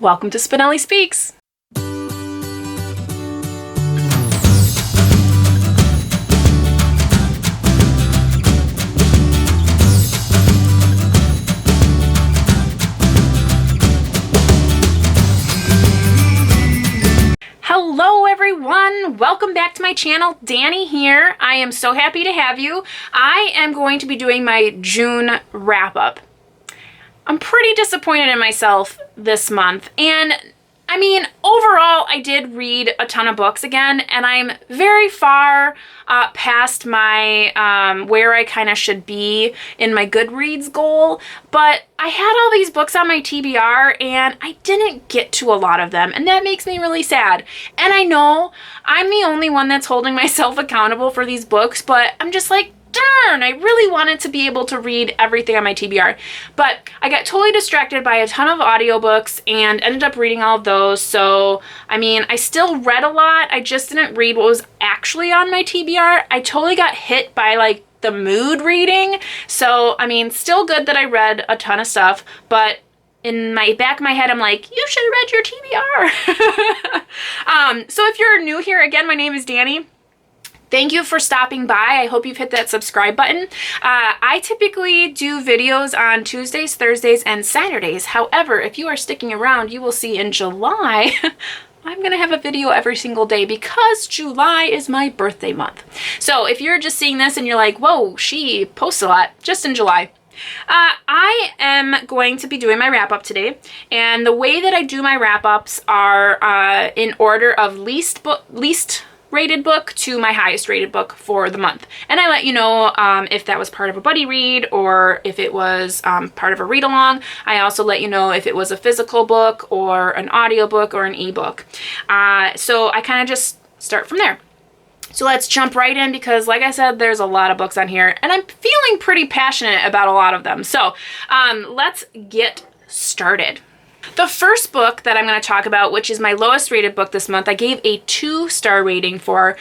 Welcome to Spenelli Speaks. Hello everyone, welcome back to my channel. Danny here. I am so happy to have you. I am going to be doing my June wrap-up. I'm pretty disappointed in myself this month, and I mean, overall, I did read a ton of books again, and I'm very far past my where I kind of should be in my Goodreads goal, but I had all these books on my TBR, and I didn't get to a lot of them, and that makes me really sad. And I know I'm the only one that's holding myself accountable for these books, but I'm just like, darn, I really wanted to be able to read everything on my TBR, but I got totally distracted by a ton of audiobooks and ended up reading all of those. So, I mean, I still read a lot. I just didn't read what was actually on my TBR. I totally got hit by like the mood reading. So, I mean, still good that I read a ton of stuff, but in my back of my head, I'm like, you should have read your TBR. So if you're new here, again, my name is Danny. Thank you for stopping by. I hope you've hit that subscribe button. I typically do videos on Tuesdays, Thursdays, and Saturdays. However, if you are sticking around, you will see in July, I'm going to have a video every single day because July is my birthday month. So if you're just seeing this and you're like, whoa, she posts a lot, just in July. I am going to be doing my wrap-up today, and the way that I do my wrap-ups are in order of least rated book to my highest rated book for the month. And I let you know if that was part of a buddy read or if it was part of a read along. I also let you know if it was a physical book or an audiobook or an ebook. So I kind of just start from there. So let's jump right in because, like I said, there's a lot of books on here and I'm feeling pretty passionate about a lot of them. So let's get started. The first book that I'm going to talk about, which is my lowest rated book this month, I gave a 2-star rating for,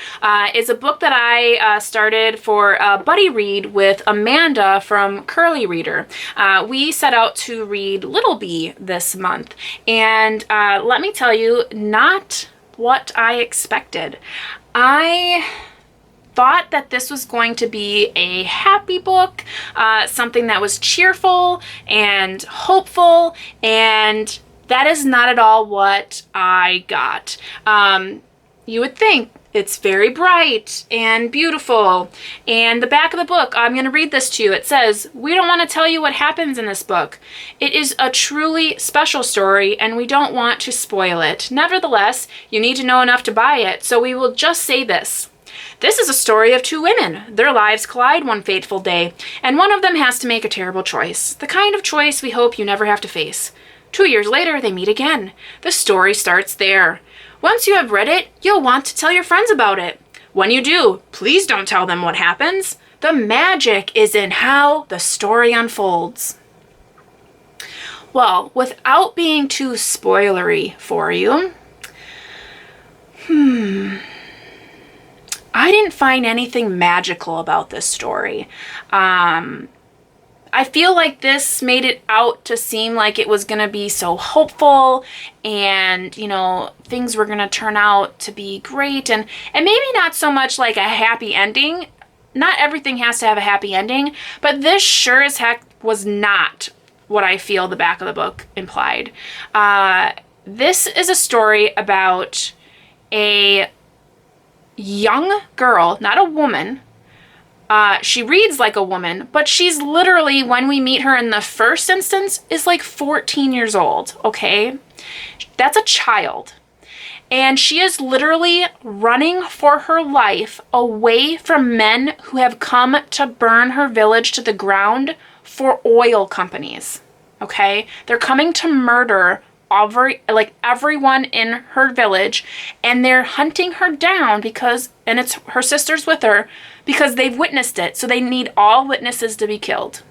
is a book that I started for a buddy read with Amanda from Curly Reader. We set out to read Little Bee this month, and let me tell you, not what I expected. I thought that this was going to be a happy book, something that was cheerful and hopeful, and that is not at all what I got. You would think it's very bright and beautiful, and the back of the book, I'm going to read this to you. It says, "We don't want to tell you what happens in this book. It is a truly special story, and we don't want to spoil it. Nevertheless, you need to know enough to buy it, so we will just say this. This is a story of 2 women. Their lives collide one fateful day, and one of them has to make a terrible choice. The kind of choice we hope you never have to face. 2 years later, they meet again. The story starts there. Once you have read it, you'll want to tell your friends about it. When you do, please don't tell them what happens. The magic is in how the story unfolds." Well, without being too spoilery for you, I didn't find anything magical about this story. I feel like this made it out to seem like it was going to be so hopeful and, you know, things were going to turn out to be great and maybe not so much like a happy ending. Not everything has to have a happy ending, but this sure as heck was not what I feel the back of the book implied. This is a story about a young girl, not a woman. She reads like a woman, but she's literally, when we meet her in the first instance, is like 14 years old, okay? That's a child. And she is literally running for her life away from men who have come to burn her village to the ground for oil companies, okay? They're coming to murder everyone in her village, and they're hunting her down because, and it's her sister's with her, because they've witnessed it. So they need all witnesses to be killed.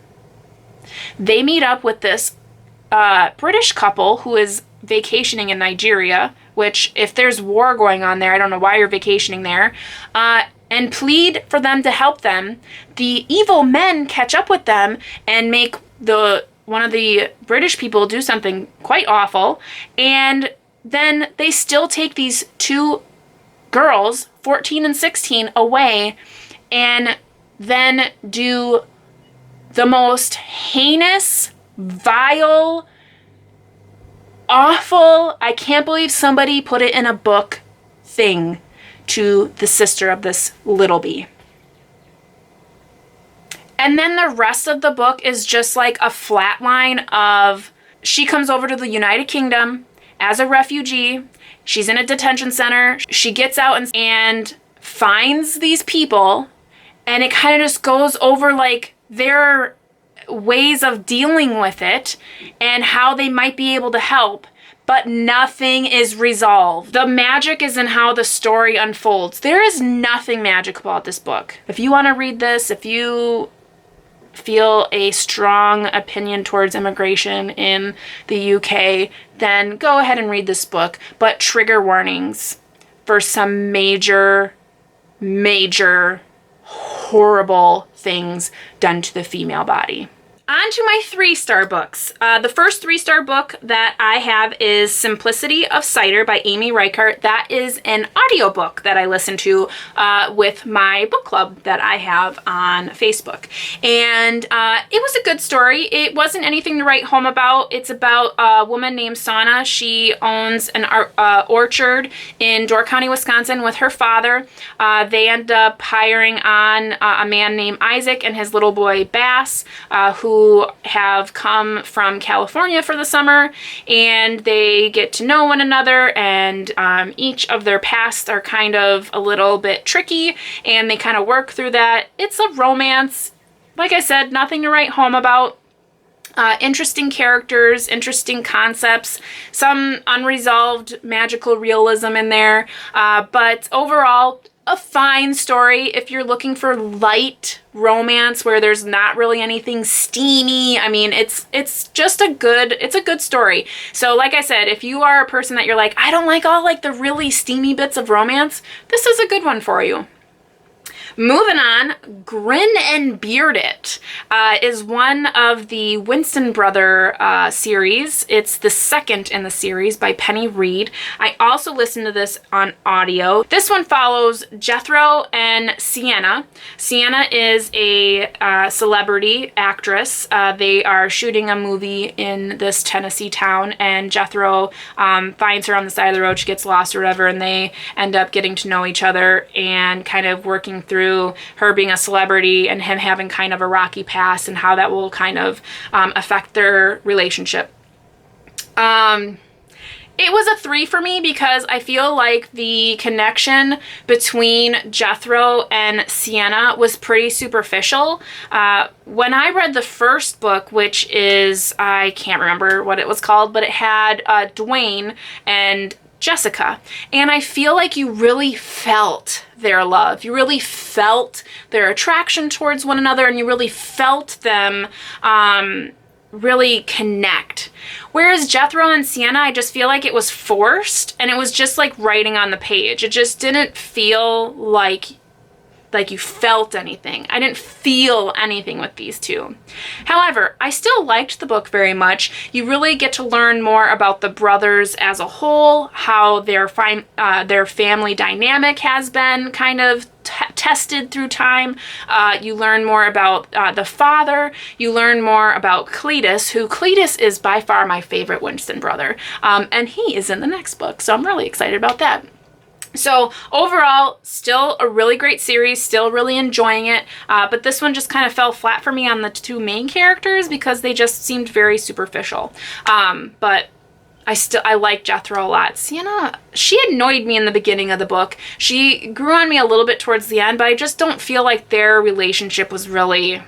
They meet up with this British couple who is vacationing in Nigeria, which if there's war going on there, I don't know why you're vacationing there, and plead for them to help them. The evil men catch up with them and make the one of the British people do something quite awful, and then they still take these two girls, 14 and 16, away, and then do the most heinous, vile, awful, I can't believe somebody put it in a book thing to the sister of this little bee. And then the rest of the book is just like a flat line of, she comes over to the United Kingdom as a refugee. She's in a detention center. She gets out and finds these people, and it kind of just goes over like their ways of dealing with it and how they might be able to help, but nothing is resolved. The magic is in how the story unfolds. There is nothing magical about this book. If you want to read this, if you feel a strong opinion towards immigration in the UK, then go ahead and read this book. But trigger warnings for some major, horrible things done to the female body. On to my 3-star books. The first 3-star book that I have is Simplicity of Cider by Amy Reichert. That is an audiobook that I listen to with my book club that I have on Facebook. And it was a good story. It wasn't anything to write home about. It's about a woman named Sana. She owns an orchard in Door County, Wisconsin with her father. They end up hiring on a man named Isaac and his little boy Bass, who have come from California for the summer, and they get to know one another, and each of their pasts are kind of a little bit tricky, and they kind of work through that. It's a romance. Like I said, nothing to write home about. Interesting characters, interesting concepts, some unresolved magical realism in there, but overall, a fine story if you're looking for light romance where there's not really anything steamy. I mean, it's just a good story. So like I said, if you are a person that you're like, I don't like all like the really steamy bits of romance, this is a good one for you. Moving on, Grin and Beard It is one of the Winston Brother series. It's the second in the series by Penny Reid. I also listened to this on audio. This one follows Jethro and Sienna. Sienna is a celebrity actress. They are shooting a movie in this Tennessee town, and Jethro finds her on the side of the road. She gets lost or whatever, and they end up getting to know each other and kind of working through her being a celebrity and him having kind of a rocky past and how that will kind of affect their relationship. It was a 3 for me because I feel like the connection between Jethro and Sienna was pretty superficial. When I read the first book, which is, I can't remember what it was called, but it had Dwayne and Jessica, and I feel like you really felt their love. You really felt their attraction towards one another, and you really felt them really connect. Whereas Jethro and Sienna, I just feel like it was forced, and it was just like writing on the page. It just didn't feel like you felt anything. I didn't feel anything with these two. However, I still liked the book very much. You really get to learn more about the brothers as a whole, how their family dynamic has been kind of tested through time. You learn more about the father. You learn more about Cletus, who Cletus is by far my favorite Winston brother. And he is in the next book, so I'm really excited about that. So overall, still a really great series, still really enjoying it, but this one just kind of fell flat for me on the two main characters because they just seemed very superficial. But I like Jethro a lot. Sienna, she annoyed me in the beginning of the book. She grew on me a little bit towards the end, but I just don't feel like their relationship was really, it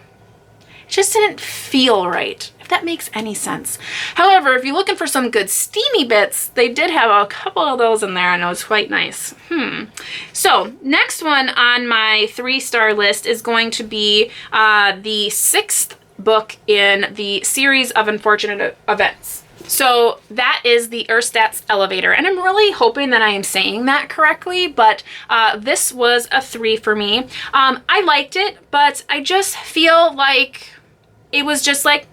just didn't feel right, if that makes any sense. However, if you're looking for some good steamy bits, they did have a couple of those in there, and it was quite nice. So, next one on my 3-star list is going to be the 6th book in the series of Unfortunate Events. So that is the Ersatz Elevator, and I'm really hoping that I am saying that correctly, but this was a 3 for me. I liked it, but I just feel like it was just like,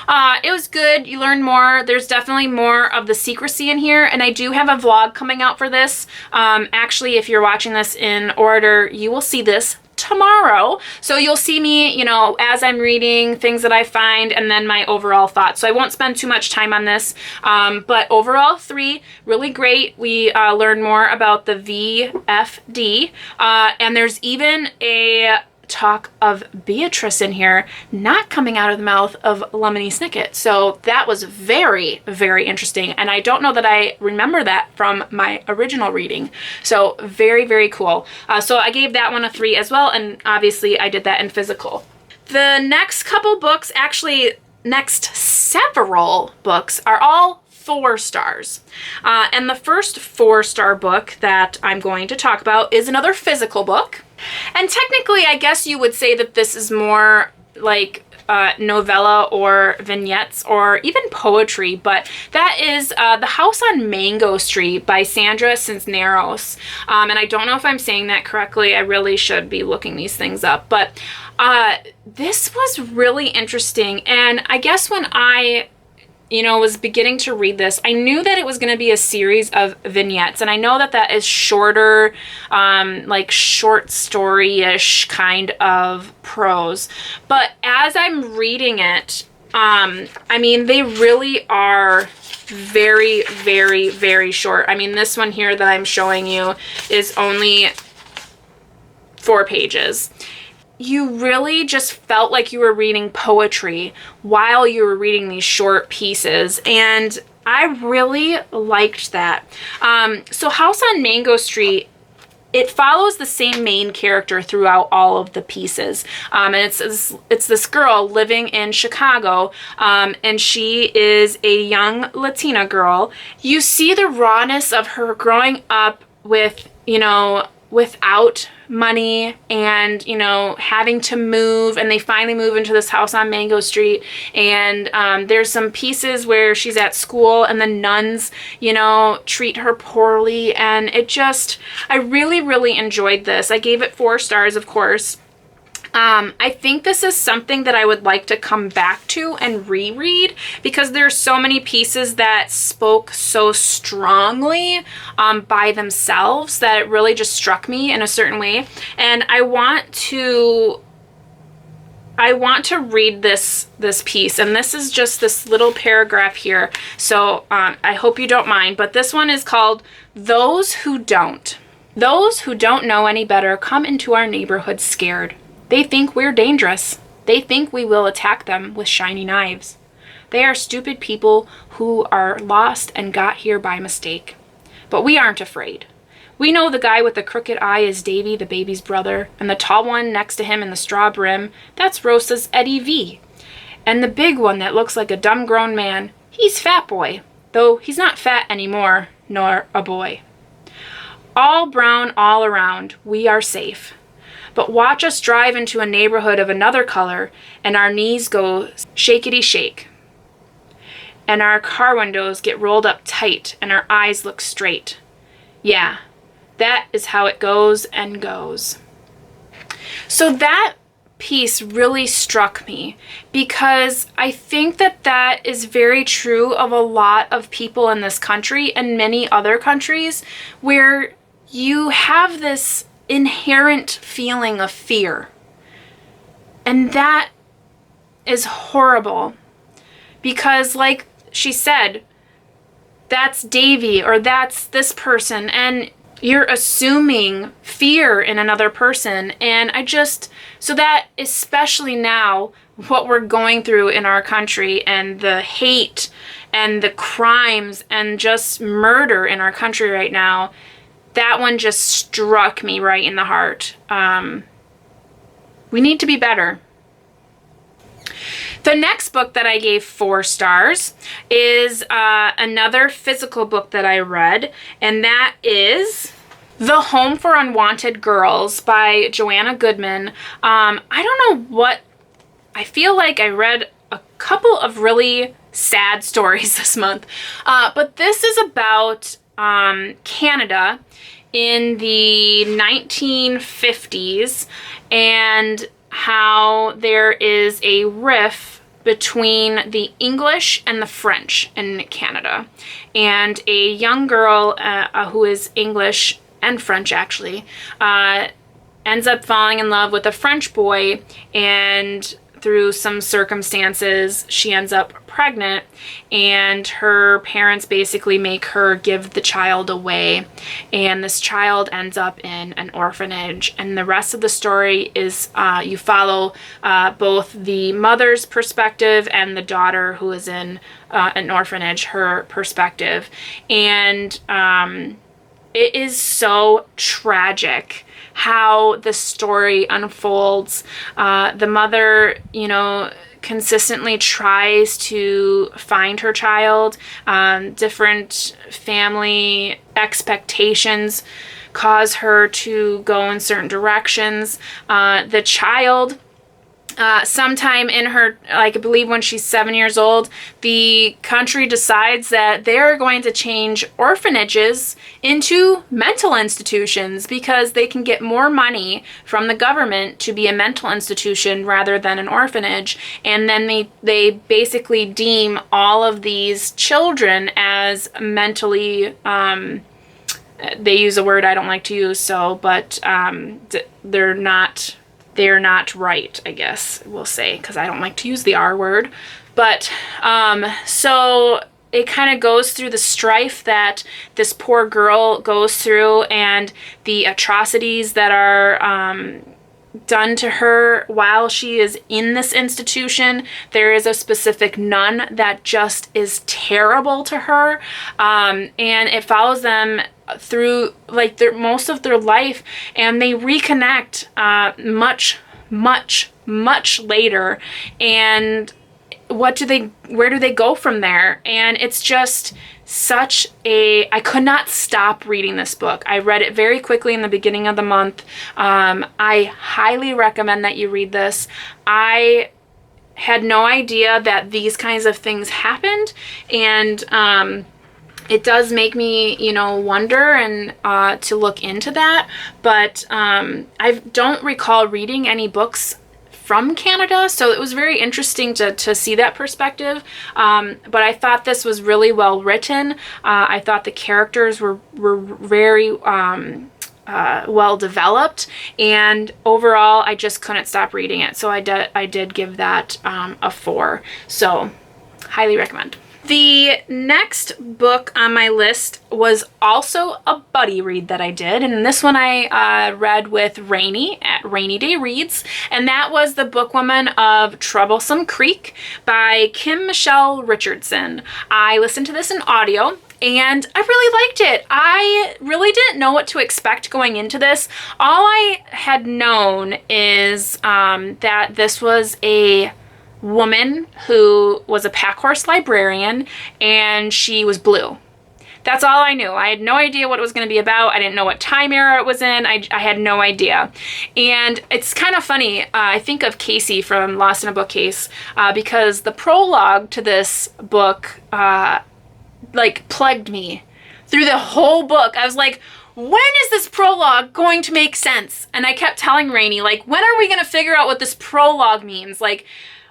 It was good. You learn more. There's definitely more of the secrecy in here, and I do have a vlog coming out for this. Actually, if you're watching this in order, you will see this tomorrow. So you'll see me, you know, as I'm reading things that I find and then my overall thoughts. So I won't spend too much time on this, but overall 3, really great. We learn more about the VFD, and there's even a talk of Beatrice in here, not coming out of the mouth of Lemony Snicket. So that was very, very interesting. And I don't know that I remember that from my original reading. So very, very cool. So I gave that one a 3 as well. And obviously I did that in physical. The next couple books, actually next several books, are all 4 stars. And the first 4-star book that I'm going to talk about is another physical book. And technically, I guess you would say that this is more like novella or vignettes or even poetry, but that is The House on Mango Street by Sandra Cisneros. And I don't know if I'm saying that correctly. I really should be looking these things up. But this was really interesting. And I guess when I was beginning to read this, I knew that it was going to be a series of vignettes. And I know that that is shorter, like short story-ish kind of prose. But as I'm reading it, I mean, they really are very, very, very short. I mean, this one here that I'm showing you is only 4 pages. You really just felt like you were reading poetry while you were reading these short pieces, and I really liked that. So House on Mango Street, it follows the same main character throughout all of the pieces, and it's this girl living in Chicago, and she is a young Latina girl. You see the rawness of her growing up with, without money and, having to move, and they finally move into this house on Mango Street, and there's some pieces where she's at school and the nuns, treat her poorly, and I really, really enjoyed this. I gave it 4 stars, of course. I think this is something that I would like to come back to and reread, because there's so many pieces that spoke so strongly by themselves that it really just struck me in a certain way. And I want to read this piece, and this is just this little paragraph here. So I hope you don't mind, but this one is called Those Who Don't. Those who don't know any better come into our neighborhood scared. They think we're dangerous. They think we will attack them with shiny knives. They are stupid people who are lost and got here by mistake. But we aren't afraid. We know the guy with the crooked eye is Davy, the baby's brother, and the tall one next to him in the straw brim, that's Rosa's Eddie V. And the big one that looks like a dumb grown man, he's Fat Boy, though he's not fat anymore, nor a boy. All brown all around, we are safe. But watch us drive into a neighborhood of another color, and our knees go shakety shake. And our car windows get rolled up tight, and our eyes look straight. Yeah, that is how it goes and goes. So that piece really struck me, because I think that that is very true of a lot of people in this country and many other countries, where you have this inherent feeling of fear. And that is horrible, because like she said, that's Davy or that's this person, and you're assuming fear in another person. And so that, especially now, what we're going through in our country, and the hate and the crimes and just murder in our country right now, that one just struck me right in the heart. We need to be better. The next book that I gave 4 stars is another physical book that I read, and that is The Home for Unwanted Girls by Joanna Goodman. I don't know what, I feel like I read a couple of really sad stories this month, but this is about Canada in the 1950s, and how there is a rift between the English and the French in Canada. And a young girl who is English and French, actually, ends up falling in love with a French boy, and through some circumstances, she ends up pregnant, and her parents basically make her give the child away, and this child ends up in an orphanage. And the rest of the story is you follow both the mother's perspective and the daughter who is in an orphanage, her perspective. And it is so tragic how the story unfolds. The mother, consistently tries to find her child. Different family expectations cause her to go in certain directions. The child, sometime in her, I believe when she's 7 years old, the country decides that they're going to change orphanages into mental institutions because they can get more money from the government to be a mental institution rather than an orphanage. And then they basically deem all of these children as mentally, they use a word I don't like to use, but they're not right, I guess we'll say, because I don't like to use the R word. But so it kind of goes through the strife that this poor girl goes through and the atrocities that are done to her while she is in this institution. There is a specific nun that just is terrible to her, and it follows them through most of their life, and they reconnect much later. And where do they go from there? And it's just I could not stop reading this book. I read it very quickly in the beginning of the month. I highly recommend that you read this. I had no idea that these kinds of things happened, and it does make me, wonder and to look into that. But I don't recall reading any books from Canada, so it was very interesting to see that perspective. But I thought this was really well written. I thought the characters were very well developed, and overall I just couldn't stop reading it. So I did give that a 4. So highly recommend. The next book on my list was also a buddy read that I did, and this one I read with Rainy at Rainy Day Reads, and that was The Bookwoman of Troublesome Creek by Kim Michele Richardson. I listened to this in audio, and I really liked it. I really didn't know what to expect going into this. All I had known is that this was a woman who was a pack horse librarian, and she was blue. That's all I knew. I had no idea what it was going to be about. I didn't know what time era it was in. I had no idea. And it's kind of funny. I think of Casey from Lost in a Bookcase because the prologue to this book plagued me through the whole book. I was like, when is this prologue going to make sense? And I kept telling Rainy, when are we going to figure out what this prologue means?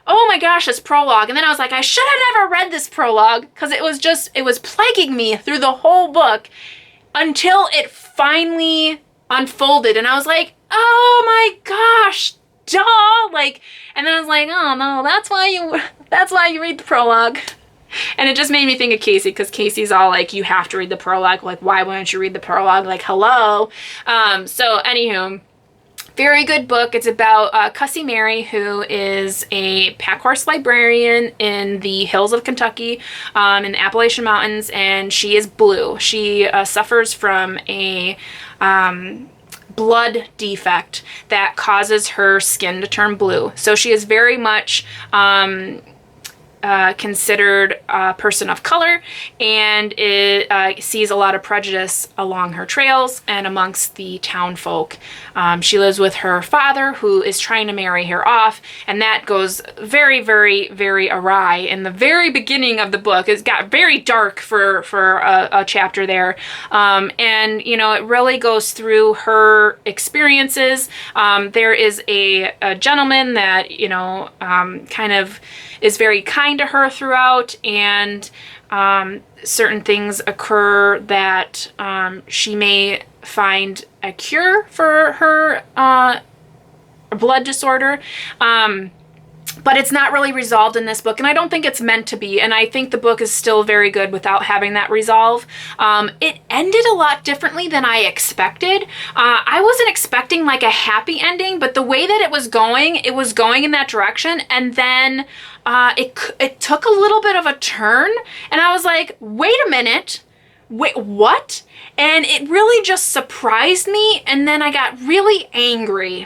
Oh my gosh, this prologue. And then I was like, I should have never read this prologue, because it was plaguing me through the whole book until it finally unfolded. And I was like, oh my gosh, duh. And then I was like, oh no, that's why you read the prologue. And it just made me think of Casey, because Casey's all like, you have to read the prologue. Why wouldn't you read the prologue? Hello. So anywho, very good book. It's about Cussy Mary, who is a pack horse librarian in the hills of Kentucky, in the Appalachian Mountains, and she is blue. She suffers from a blood defect that causes her skin to turn blue. So she is very much considered a person of color, and it sees a lot of prejudice along her trails and amongst the town folk. She lives with her father, who is trying to marry her off, and that goes very, very, very awry in the very beginning of the book. It got very dark for a chapter there, and you know, it really goes through her experiences. There is a gentleman that, you know, kind of is very kind to her throughout, and certain things occur that she may find a cure for her blood disorder. But it's not really resolved in this book, and I don't think it's meant to be, and I think the book is still very good without having that resolve. It ended a lot differently than I expected. I wasn't expecting like a happy ending, but the way that it was going in that direction, and then it took a little bit of a turn, and I was like, wait a minute, wait, what? And it really just surprised me, and then I got really angry,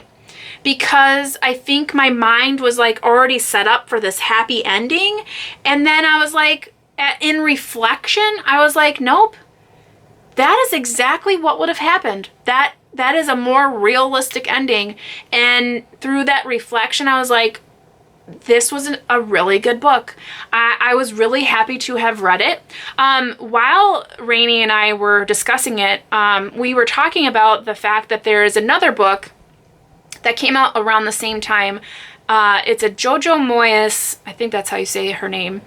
because I think my mind was like already set up for this happy ending. And then I was like, in reflection, I was like, nope, that is exactly what would have happened. That is a more realistic ending. And through that reflection, I was like, this was a really good book. I was really happy to have read it. While Rainey and I were discussing it, we were talking about the fact that there is another book that came out around the same time. It's a Jojo Moyes, I think that's how you say her name,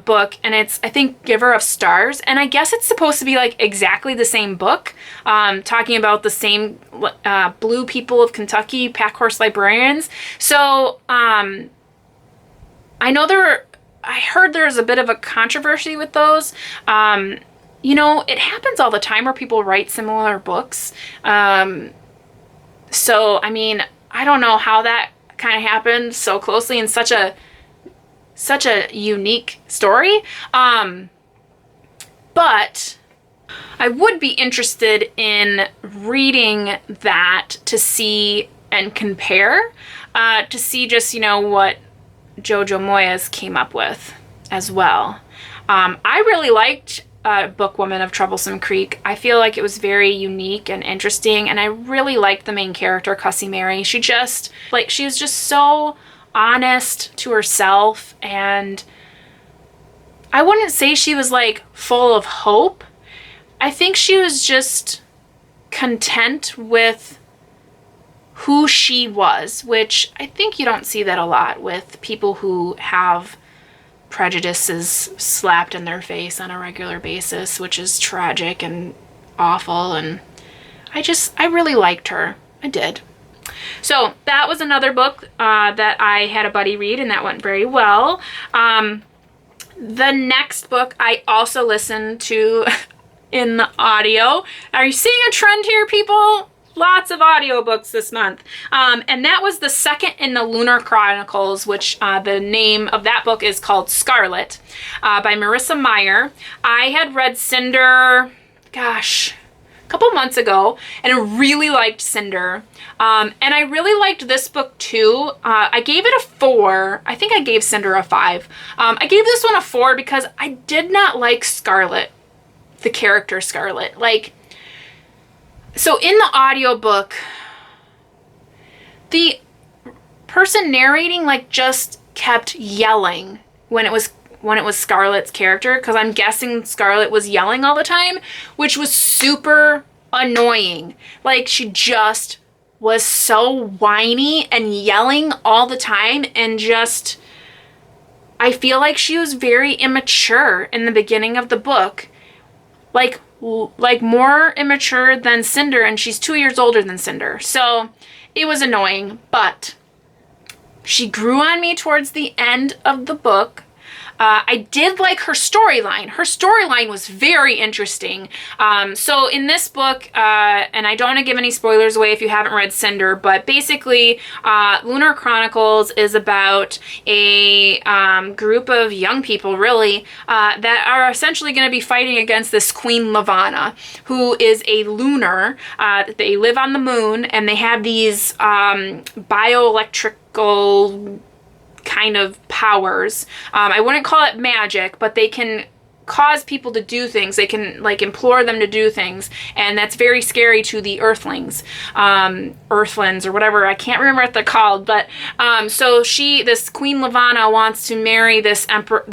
book, and it's, I think, Giver of Stars, and I guess it's supposed to be like exactly the same book, talking about the same blue people of Kentucky, pack horse librarians. So I know I heard there's a bit of a controversy with those. You know, it happens all the time where people write similar books. So, I mean, I don't know how that kind of happened so closely in such a unique story. But I would be interested in reading that to see and compare, to see just, you know, what Jojo Moyes came up with as well. I really liked Bookwoman of Troublesome Creek. I feel like it was very unique and interesting, and I really liked the main character, Cussy Mary. She was just so honest to herself, and I wouldn't say she was like full of hope. I think she was just content with who she was, which I think you don't see that a lot with people who have prejudices slapped in their face on a regular basis, which is tragic and awful, and I really liked her. I did. So that was another book that I had a buddy read, and that went very well. The next book I also listened to in the audio. Are you seeing a trend here, people? Lots of audiobooks this month. And that was the second in the Lunar Chronicles, which the name of that book is called Scarlet, by Marissa Meyer. I had read Cinder, gosh, a couple months ago, and I really liked Cinder. And I really liked this book too. I gave it a 4. I think I gave Cinder a 5. I gave this one a 4 because I did not like Scarlet, the character Scarlet. So in the audiobook, the person narrating just kept yelling when it was Scarlet's character, because I'm guessing Scarlet was yelling all the time, which was super annoying. She just was so whiny and yelling all the time, and I feel like she was very immature in the beginning of the book. More immature than Cinder, and she's 2 years older than Cinder. So it was annoying, but she grew on me towards the end of the book. I did like her storyline. Her storyline was very interesting. So in this book, and I don't want to give any spoilers away if you haven't read Cinder, but basically Lunar Chronicles is about a group of young people, really, that are essentially going to be fighting against this Queen Lavanna, who is a lunar. They live on the moon, and they have these bioelectrical kind of powers. I wouldn't call it magic, but they can cause people to do things. They can like implore them to do things, and that's very scary to the earthlings, earthlings or whatever. I can't remember what they're called, but so this Queen Lavanna wants to marry this emperor,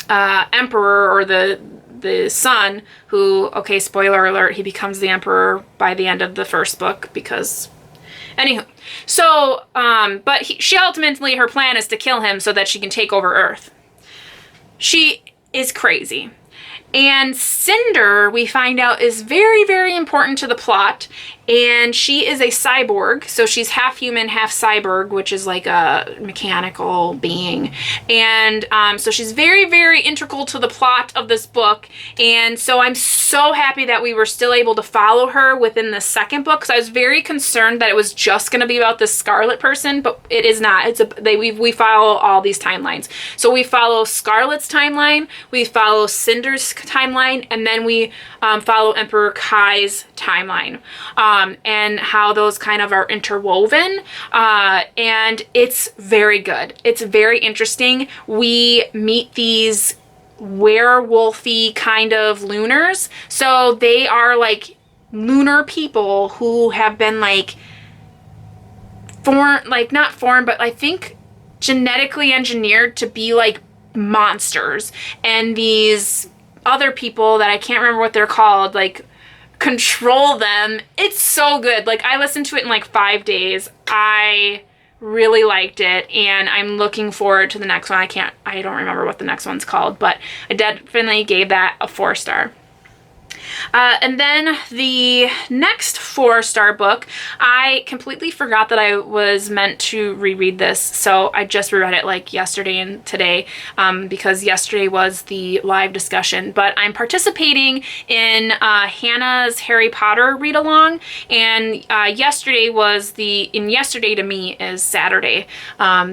emperor, or the son who, okay, spoiler alert, he becomes the emperor by the end of the first book because. Anywho, so but she ultimately, her plan is to kill him so that she can take over Earth. She is crazy. And Cinder, we find out, is very, very important to the plot. And she is a cyborg. So she's half human, half cyborg, which is like a mechanical being. And so she's very, very integral to the plot of this book. And so I'm so happy that we were still able to follow her within the second book. Because I was very concerned that it was just going to be about this Scarlet person. But it is not. We follow all these timelines. So we follow Scarlet's timeline. We follow Cinder's timeline, and then we follow Emperor Kai's timeline, and how those kind of are interwoven, and it's very good. It's very interesting. We meet these werewolfy kind of lunars, so they are like lunar people who have been like not formed, but I think genetically engineered to be like monsters, and these other people that I can't remember what they're called, like, control them. It's so good. Like, I listened to it in like 5 days. I really liked it, and I'm looking forward to the next one. I don't remember what the next one's called, but I definitely gave that a 4-star. And then the next 4-star book, I completely forgot that I was meant to reread this, so I just reread it like yesterday and today, because yesterday was the live discussion. But I'm participating in Hannah's Harry Potter read-along, and yesterday to me is Saturday.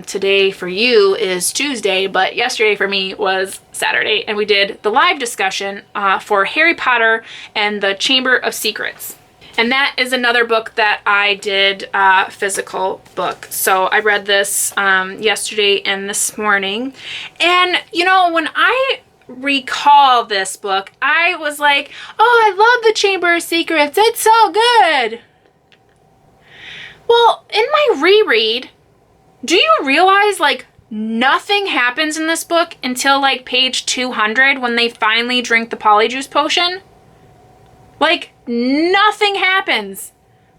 Today for you is Tuesday, but yesterday for me was Saturday, and we did the live discussion for Harry Potter and the Chamber of Secrets. And that is another book that I did, physical book. So I read this yesterday and this morning. And, you know, when I recall this book, I was like, oh, I love the Chamber of Secrets. It's so good. Well, in my reread, do you realize, like, nothing happens in this book until like page 200 when they finally drink the polyjuice potion? Like, nothing happens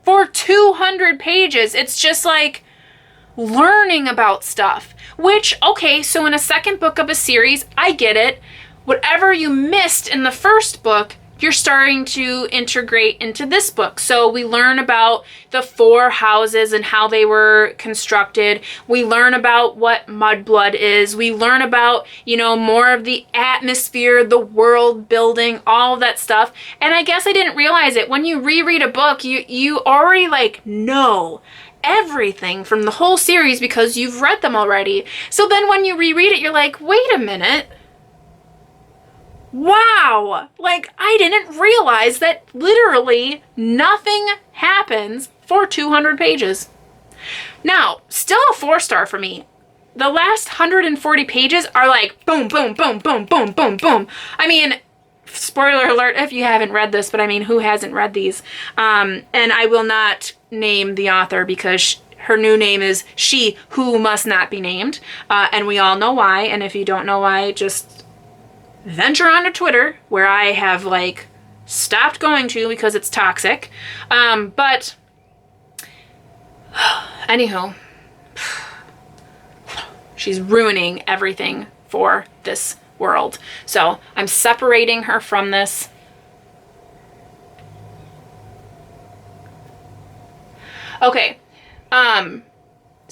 for 200 pages. It's just like learning about stuff. Which, okay, so in a second book of a series, I get it. Whatever you missed in the first book, you're starting to integrate into this book. So we learn about the 4 houses and how they were constructed. We learn about what mudblood is. We learn about, you know, more of the atmosphere, the world building, all of that stuff. And I guess I didn't realize it. When you reread a book, you already like know everything from the whole series because you've read them already. So then when you reread it, you're like, wait a minute. Wow, like I didn't realize that literally nothing happens for 200 pages. Now, still a 4-star for me. The last 140 pages are like boom, boom, boom, boom, boom, boom, boom. I mean, spoiler alert if you haven't read this, but I mean, who hasn't read these? And I will not name the author because her new name is She Who Must Not Be Named. And we all know why. And if you don't know why, just venture onto Twitter, where I have like stopped going to because it's toxic. But anywho, she's ruining everything for this world. So I'm separating her from this. Okay. So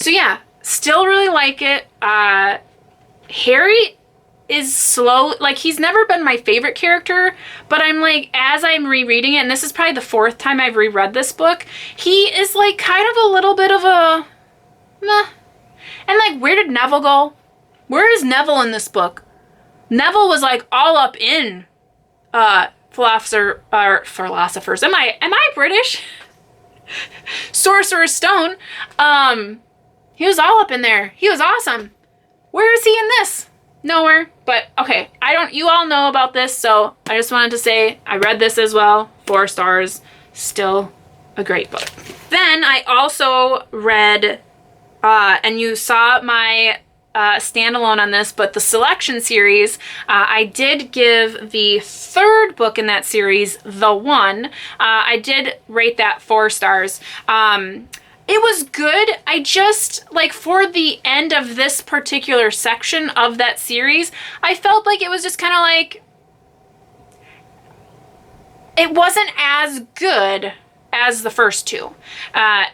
yeah, still really like it. Harry is slow. Like, he's never been my favorite character, but I'm like, as I'm rereading it, and this is probably the 4th time I've reread this book, he is like kind of a little bit of a meh. And like, where did Neville go? Where is Neville in this book? Neville was like all up in philosophers. Am I British? Sorcerer's Stone. He was all up in there. He was awesome. Where is he in this? Nowhere. But okay, you all know about this, so I just wanted to say I read this as well. 4 stars. Still a great book. Then I also read, and you saw my standalone on this, but the selection series, I did give the 3rd book in that series, The One. I did rate that 4 stars. It was good. I just, like, for the end of this particular section of that series, I felt like it was just kind of like, it wasn't as good as the first 2.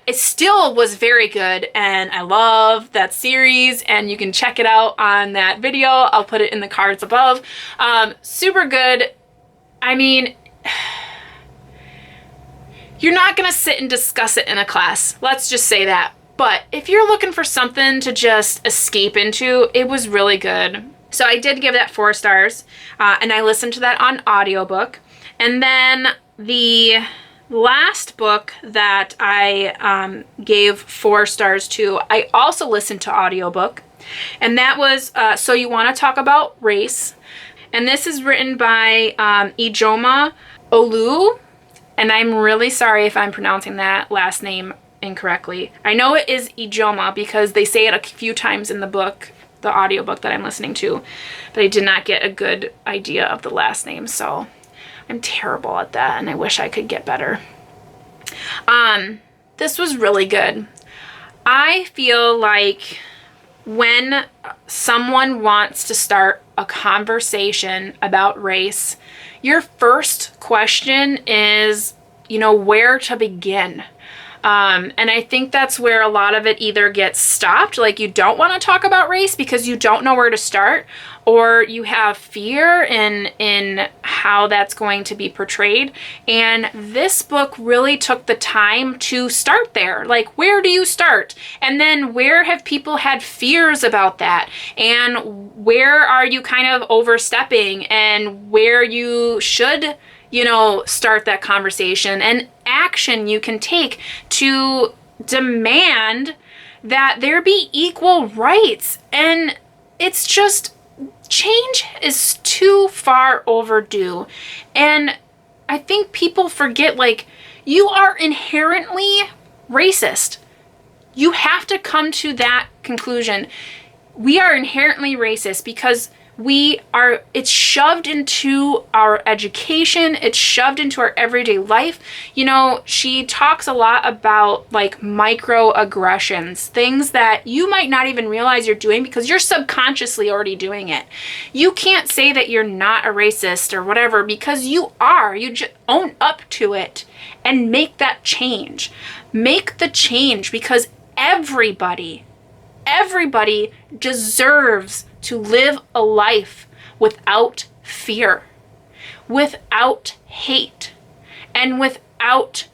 It still was very good, and I love that series, and you can check it out on that video. I'll put it in the cards above. Super good. I mean, you're not going to sit and discuss it in a class. Let's just say that. But if you're looking for something to just escape into, it was really good. So I did give that 4 stars, and I listened to that on audiobook. And then the last book that I gave 4 stars to, I also listened to audiobook. And that was So You Want to Talk About Race. And this is written by Ijeoma Oluo. And I'm really sorry if I'm pronouncing that last name incorrectly. I know it is Ijeoma because they say it a few times in the book, the audiobook that I'm listening to, but I did not get a good idea of the last name, so I'm terrible at that, and I wish I could get better. This was really good. I feel like when someone wants to start a conversation about race, your first question is, where to begin. And I think that's where a lot of it either gets stopped, like you don't want to talk about race because you don't know where to start, or you have fear in how that's going to be portrayed. And this book really took the time to start there. Like, where do you start? And then where have people had fears about that? And where are you kind of overstepping, and where you should start that conversation, and action you can take to demand that there be equal rights. And it's just, change is too far overdue. And I think people forget, like, you are inherently racist. You have to come to that conclusion. We are inherently racist because it's shoved into our education, it's shoved into our everyday life. She talks a lot about like microaggressions, things that you might not even realize you're doing because you're subconsciously already doing it. You can't say that you're not a racist or whatever because you are. You just own up to it and make that change. Make the change because everybody deserves to live a life without fear, without hate, and without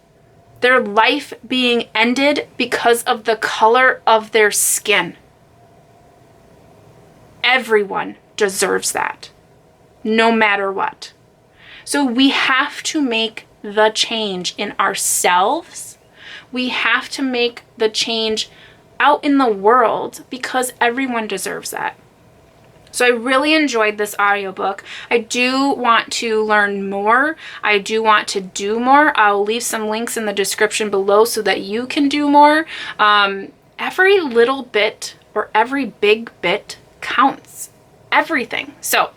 their life being ended because of the color of their skin. Everyone deserves that, no matter what. So we have to make the change in ourselves. We have to make the change out in the world because everyone deserves that. So I really enjoyed this audiobook. I do want to learn more. I do want to do more. I'll leave some links in the description below so that you can do more. Every little bit or every big bit counts. Everything. So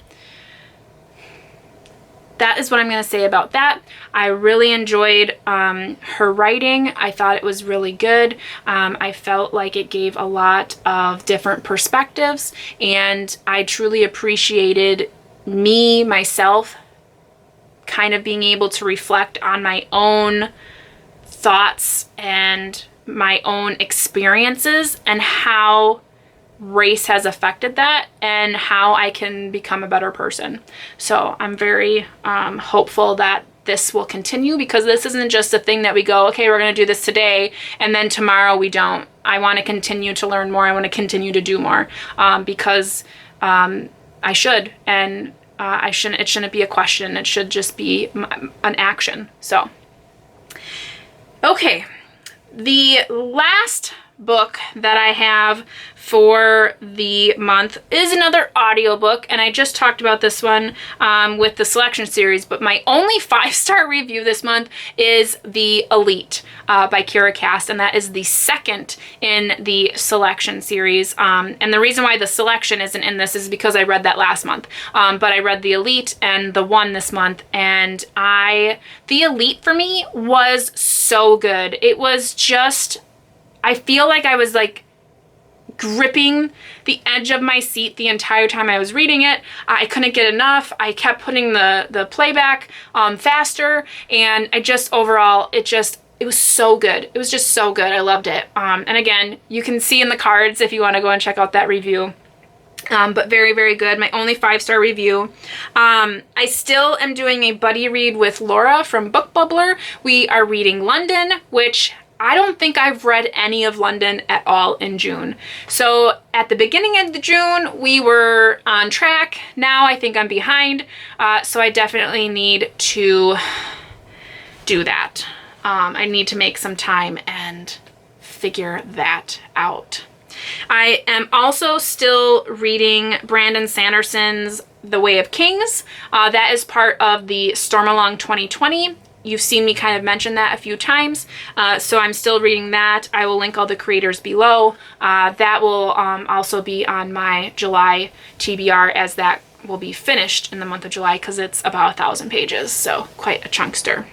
that is what I'm going to say about that. I really enjoyed her writing. I thought it was really good. I felt like it gave a lot of different perspectives, and I truly appreciated myself, kind of being able to reflect on my own thoughts and my own experiences and how race has affected that and how I can become a better person. So I'm very hopeful that this will continue, because this isn't just a thing that we go, okay, we're going to do this today and then tomorrow we don't. I want to continue to learn more. I want to continue to do more because I should, and I shouldn't. It shouldn't be a question. It should just be an action. So, okay, the last book that I have for the month is another audiobook, and I just talked about this one with the selection series, but my only 5-star review this month is The Elite by Kiera Cass, and that is the second in the selection series. And the reason why the selection isn't in this is because I read that last month, but I read The Elite and the one this month, and The Elite for me was so good. It was just, I feel like I was like gripping the edge of my seat the entire time I was reading it. I couldn't get enough. I kept putting the playback faster, and I just overall, it was so good. It was just so good. I loved it. And again, you can see in the cards if you want to go and check out that review. But very, very good. My only 5-star review. I still am doing a buddy read with Laura from Book Bubbler. We are reading London, which I don't think I've read any of London at all in June. So at the beginning of the June, we were on track. Now I think I'm behind. So I definitely need to do that. I need to make some time and figure that out. I am also still reading Brandon Sanderson's The Way of Kings. That is part of the Storm Along 2020. You've seen me kind of mention that a few times, so I'm still reading that. I will link all the creators below. That will also be on my July TBR, as that will be finished in the month of July because it's about 1,000 pages, so quite a chunkster.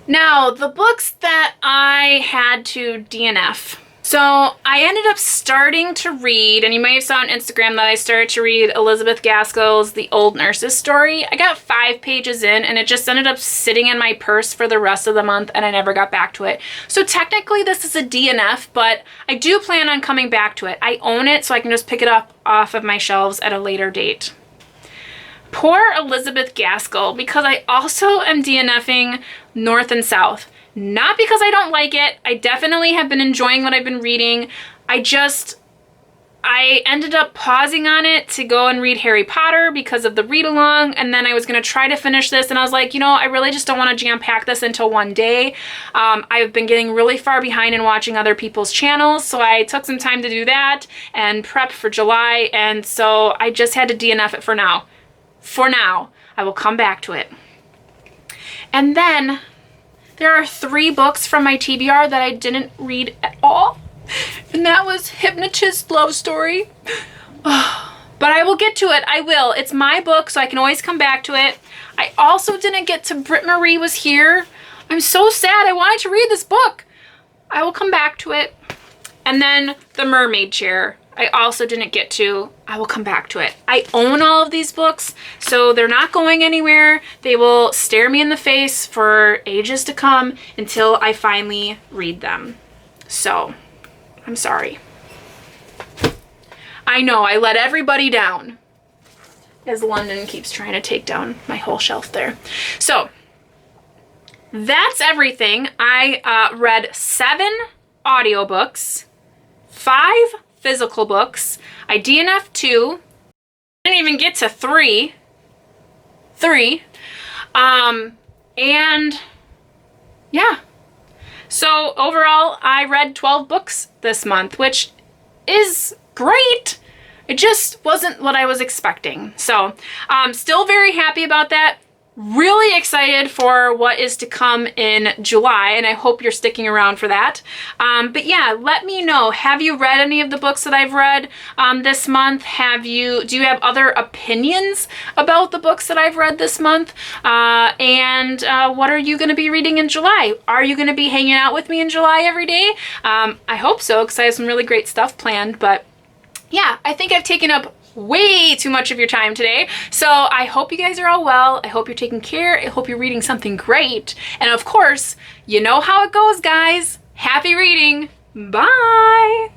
Now, the books that I had to DNF. So I ended up starting to read, and you might have saw on Instagram that I started to read Elizabeth Gaskell's The Old Nurse's Story. I got 5 pages in, and it just ended up sitting in my purse for the rest of the month, and I never got back to it. So technically this is a DNF, but I do plan on coming back to it. I own it, so I can just pick it up off of my shelves at a later date. Poor Elizabeth Gaskell, because I also am DNFing North and South. Not because I don't like it. I definitely have been enjoying what I've been reading. I ended up pausing on it to go and read Harry Potter because of the read along, and then I was going to try to finish this, and I was like, you know, I really just don't want to jam pack this into one day. I've been getting really far behind in watching other people's channels, so I took some time to do that and prep for July, and so I just had to DNF it for now. For now, I will come back to it. And then there are 3 books from my TBR that I didn't read at all, and that was Hypnotist Love Story. But I will get to it. I will. It's my book, so I can always come back to it. I also didn't get to Britt Marie Was Here. I'm so sad. I wanted to read this book. I will come back to it. And then The Mermaid Chair, I also didn't get to. I will come back to it. I own all of these books, so they're not going anywhere. They will stare me in the face for ages to come until I finally read them. So, I'm sorry. I know, I let everybody down, as London keeps trying to take down my whole shelf there. So, that's everything. I read 7 audiobooks, 5 physical books. I DNF'd 2. Didn't even get to 3. And yeah. So overall, I read 12 books this month, which is great. It just wasn't what I was expecting. So still very happy about that. Really excited for what is to come in July, and I hope you're sticking around for that. But yeah, let me know. Have you read any of the books that I've read this month? Do you have other opinions about the books that I've read this month? And what are you going to be reading in July? Are you going to be hanging out with me in July every day? I hope so, because I have some really great stuff planned. But yeah, I think I've taken up way too much of your time today. So I hope you guys are all well. I hope you're taking care. I hope you're reading something great. And of course, you know how it goes, guys. Happy reading. Bye.